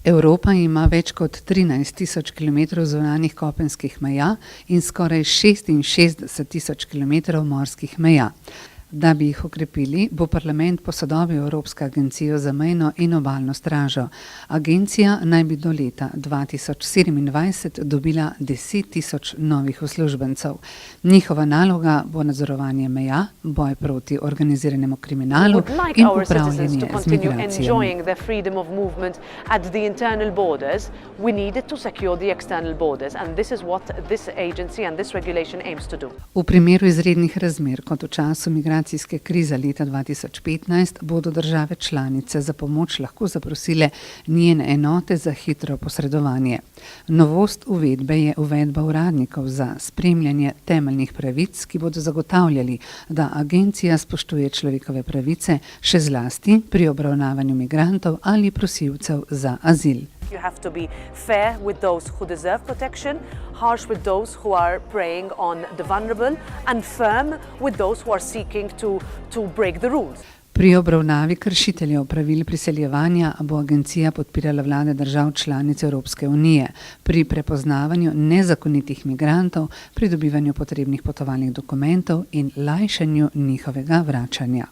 Evropa ima več kot 13.000 kilometrov zunanjih kopenskih meja in skoraj 66.000 kilometrov morskih meja. Da bi jih okrepili, bo parlament posodobil Evropsko agencijo za mejno in obalno stražo. Agencija naj bi do leta 2027 dobila 10.000 novih uslužbencev. Njihova naloga bo nadzorovanje meja, boj proti organiziranemu kriminalu in upravljanje z migracijami. V primeru izrednih razmer, kot v času migracijske krize leta 2015, bodo države članice za pomoč lahko zaprosile njene enote za hitro posredovanje. Novost uvedbe je uvedba uradnikov za spremljanje temeljnih pravic, ki bodo zagotavljali, da agencija spoštuje človekove pravice, še zlasti pri obravnavanju migrantov ali prosilcev za azil. You have to be fair with those who deserve protection, harsh with those who are preying on the vulnerable, and firm with those who are seeking to break the rules. Pri obravnavi kršiteljev pravil priseljevanja bo agencija podpirala vlade držav članic Evropske unije pri prepoznavanju nezakonitih migrantov, pridobivanju potrebnih potovalnih dokumentov in lajšanju njihovega vračanja.